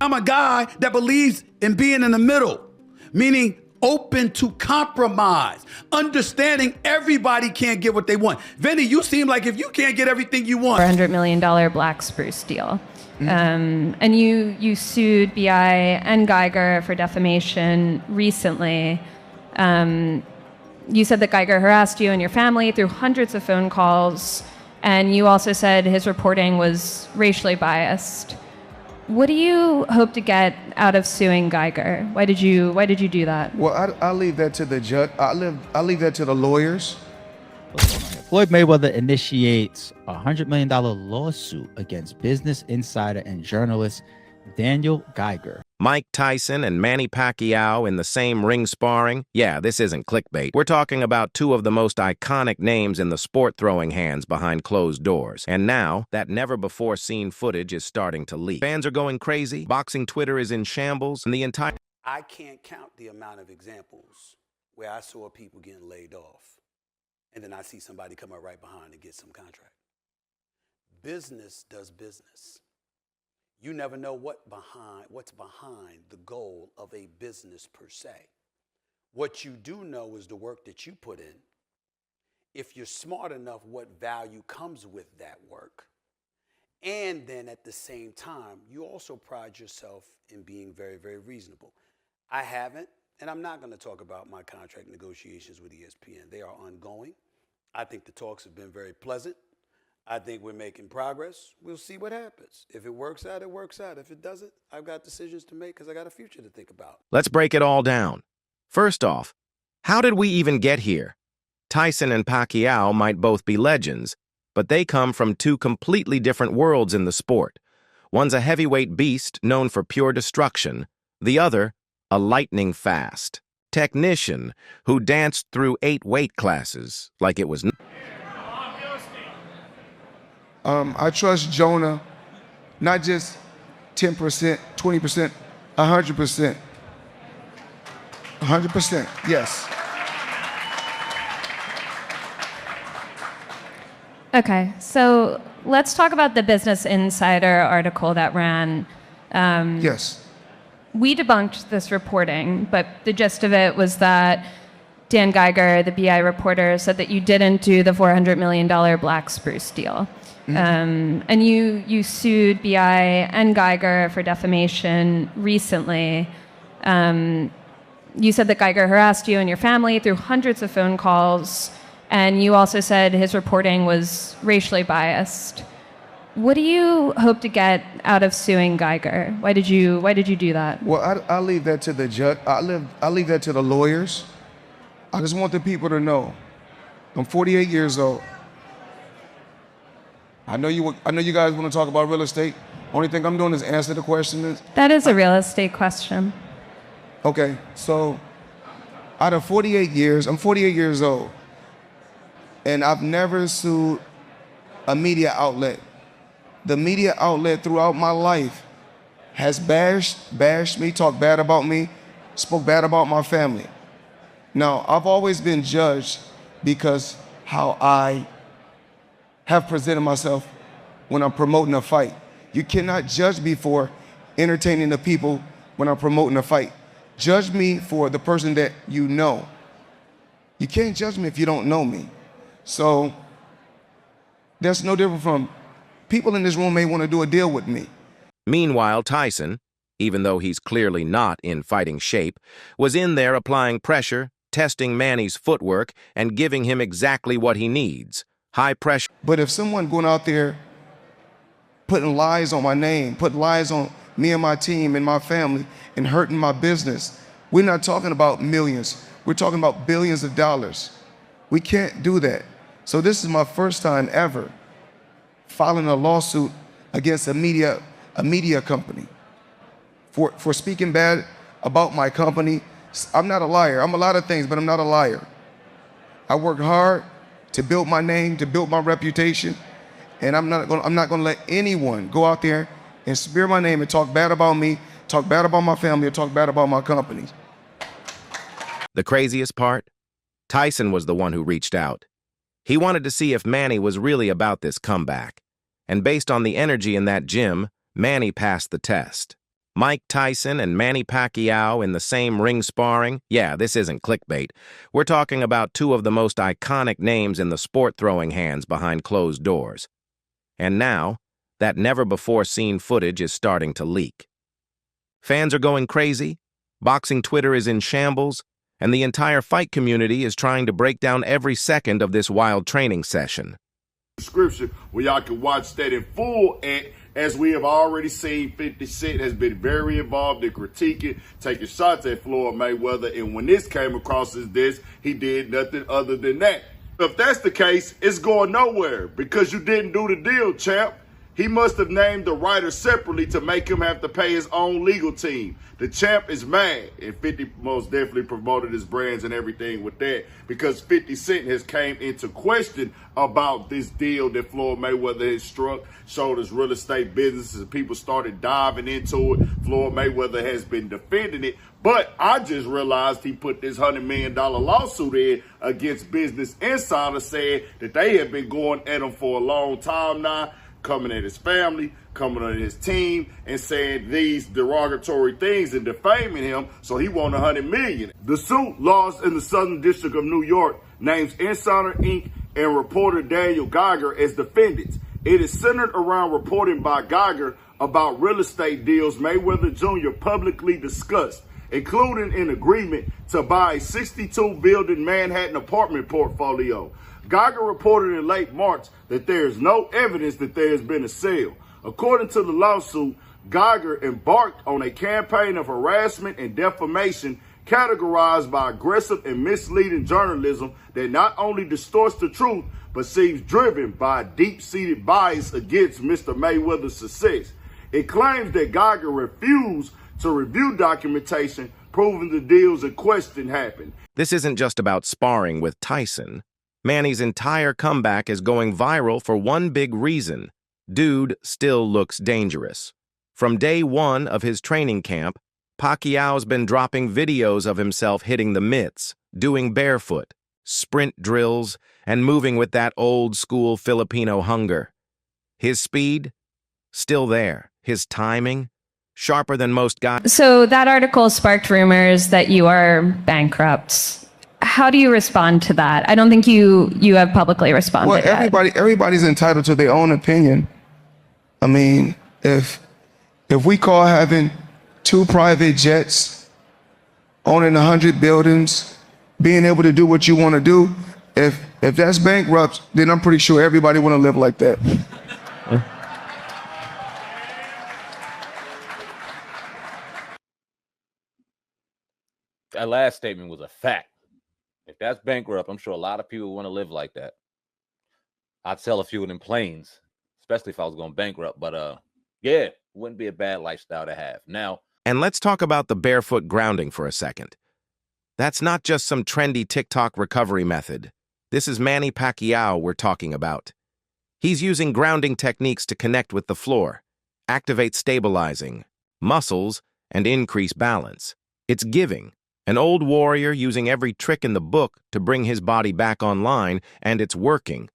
I'm a guy that believes in being in the middle, meaning open to compromise, understanding everybody can't get what they want. Vinny, you seem like if you can't get everything you want. $400 million black spruce deal. And you sued BI and Geiger for defamation recently. You said that Geiger harassed you and your family through hundreds of phone calls, and you also said his reporting was racially biased. What do you hope to get out of suing Geiger? Why did you do that? Well, I'll leave that to the judge. I'll leave that to the lawyers. Floyd Mayweather initiates a $100 million lawsuit against Business Insider and journalist Daniel Geiger. Mike Tyson and Manny Pacquiao in the same ring sparring? Yeah, this isn't clickbait. We're talking about two of the most iconic names in the sport throwing hands behind closed doors. And now, that never-before-seen footage is starting to leak. Fans are going crazy, boxing Twitter is in shambles, and the entire... I can't count the amount of examples where I saw people getting laid off, and then I see somebody come up right behind and get some contract. Business does business. You never know what's behind the goal of a business per se. What you do know is the work that you put in. If you're smart enough, what value comes with that work. And then at the same time, you also pride yourself in being very, very reasonable. I haven't, and I'm not going to talk about my contract negotiations with ESPN. They are ongoing. I think the talks have been very pleasant. I think we're making progress. We'll see what happens. If it works out, it works out. If it doesn't, I've got decisions to make because I got a future to think about. Let's break it all down. First off, how did we even get here? Tyson and Pacquiao might both be legends, but they come from two completely different worlds in the sport. One's a heavyweight beast known for pure destruction. The other, a lightning-fast technician who danced through 8 weight classes like it was... I trust Jonah, not just 10%, 20%, 100%. 100%, yes. Okay, so let's talk about the Business Insider article that ran. Yes. We debunked this reporting, but the gist of it was that Dan Geiger, the BI reporter, said that you didn't do the $400 million black spruce deal. And you sued BI and Geiger for defamation recently. You said that Geiger harassed you and your family through hundreds of phone calls, and you also said his reporting was racially biased. What do you hope to get out of suing Geiger? Why did you do that? Well, I'll leave that to the judge. I'll leave that to the lawyers. I just want the people to know, I'm 48 years old. I know you guys want to talk about real estate. Only thing I'm doing is answer the question. That is a real estate question. Okay, so out of 48 years, I'm 48 years old, and I've never sued a media outlet. The media outlet throughout my life has bashed me, talked bad about me, spoke bad about my family. Now, I've always been judged because how I have presented myself when I'm promoting a fight. You cannot judge me for entertaining the people when I'm promoting a fight. Judge me for the person that you know. You can't judge me if you don't know me. So that's no different from people in this room may want to do a deal with me. Meanwhile, Tyson, even though he's clearly not in fighting shape, was in there applying pressure, testing Manny's footwork, and giving him exactly what he needs. High pressure. But if someone going out there putting lies on my name, putting lies on me and my team and my family and hurting my business, we're not talking about millions. We're talking about billions of dollars. We can't do that. So this is my first time ever filing a lawsuit against a media company for speaking bad about my company. I'm not a liar. I'm a lot of things, but I'm not a liar. I work hard to build my name, to build my reputation, and I'm not gonna let anyone go out there and smear my name and talk bad about me, talk bad about my family, or talk bad about my company. The craziest part? Tyson was the one who reached out. He wanted to see if Manny was really about this comeback. And based on the energy in that gym, Manny passed the test. Mike Tyson and Manny Pacquiao in the same ring sparring? Yeah, this isn't clickbait. We're talking about two of the most iconic names in the sport throwing hands behind closed doors. And now, that never-before-seen footage is starting to leak. Fans are going crazy, boxing Twitter is in shambles, and the entire fight community is trying to break down every second of this wild training session. Description where y'all can watch that in full. And as we have already seen, 50 Cent has been very involved in critiquing, taking shots at Floyd Mayweather, and when this came across his desk, he did nothing other than that. If that's the case, it's going nowhere because you didn't do the deal, champ. He must have named the writer separately to make him have to pay his own legal team. The champ is mad, and 50 most definitely promoted his brands and everything with that because 50 Cent has came into question about this deal that Floyd Mayweather has struck, showed his real estate businesses, and people started diving into it. Floyd Mayweather has been defending it, but I just realized he put this $100 million lawsuit in against Business Insider, saying that they have been going at him for a long time now, coming at his family, coming at his team, and saying these derogatory things and defaming him, so he won $100 million. The suit lost in the Southern District of New York names Insider Inc. and reporter Daniel Geiger as defendants. It is centered around reporting by Geiger about real estate deals Mayweather Jr. publicly discussed, including an agreement to buy a 62-building Manhattan apartment portfolio. Geiger reported in late March that there is no evidence that there has been a sale. According to the lawsuit, Geiger embarked on a campaign of harassment and defamation categorized by aggressive and misleading journalism that not only distorts the truth, but seems driven by a deep-seated bias against Mr. Mayweather's success. It claims that Geiger refused to review documentation proving the deals in question happened. This isn't just about sparring with Tyson. Manny's entire comeback is going viral for one big reason. Dude still looks dangerous. From day one of his training camp, Pacquiao's been dropping videos of himself hitting the mitts, doing barefoot, sprint drills, and moving with that old-school Filipino hunger. His speed? Still there. His timing? Sharper than most guys. So that article sparked rumors that you are bankrupt. How do you respond to that? I don't think you have publicly responded. Well, everybody's entitled to their own opinion. I mean, if we call having 2 private jets, owning 100 buildings, being able to do what you want to do, if that's bankrupt, then I'm pretty sure everybody want to live like that. That last statement was a fact. If that's bankrupt, I'm sure a lot of people want to live like that. I'd sell a few of them planes, especially if I was going bankrupt. But yeah, wouldn't be a bad lifestyle to have. Now, and let's talk about the barefoot grounding for a second. That's not just some trendy TikTok recovery method. This is Manny Pacquiao we're talking about. He's using grounding techniques to connect with the floor, activate stabilizing muscles, and increase balance. It's giving. An old warrior using every trick in the book to bring his body back online, and it's working.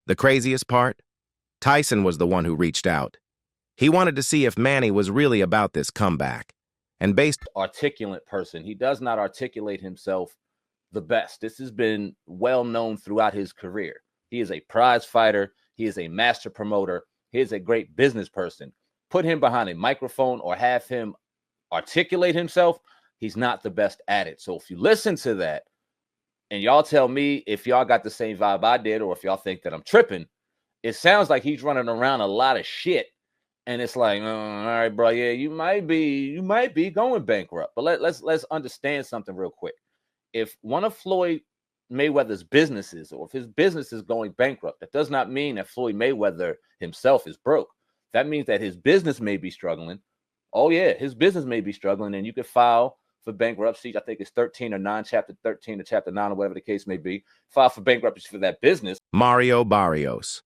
The craziest part? Tyson was the one who reached out. He wanted to see if Manny was really about this comeback. And based articulate person, he does not articulate himself the best. This has been well known throughout his career. He is a prize fighter. He is a master promoter. He is a great business person. Put him behind a microphone or have him articulate himself, he's not the best at it. So if you listen to that and y'all tell me if y'all got the same vibe I did or if y'all think that I'm tripping, it sounds like he's running around a lot of shit. And it's like, all right, bro, yeah, you might be going bankrupt. But let's understand something real quick. If one of Floyd Mayweather's businesses or if his business is going bankrupt, that does not mean that Floyd Mayweather himself is broke. That means that his business may be struggling. Oh, yeah, his business may be struggling, and you could file for bankruptcy. I think it's 13 or 9, chapter 13 or chapter 9 or whatever the case may be. File for bankruptcy for that business. Mario Barrios.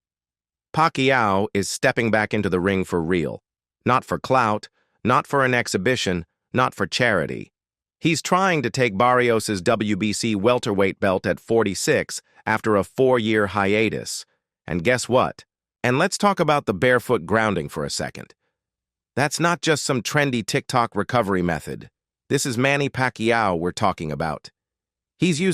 Pacquiao is stepping back into the ring for real. Not for clout, not for an exhibition, not for charity. He's trying to take Barrios's WBC welterweight belt at 46 after a 4-year hiatus. And guess what? And let's talk about the barefoot grounding for a second. That's not just some trendy TikTok recovery method. This is Manny Pacquiao we're talking about. He's using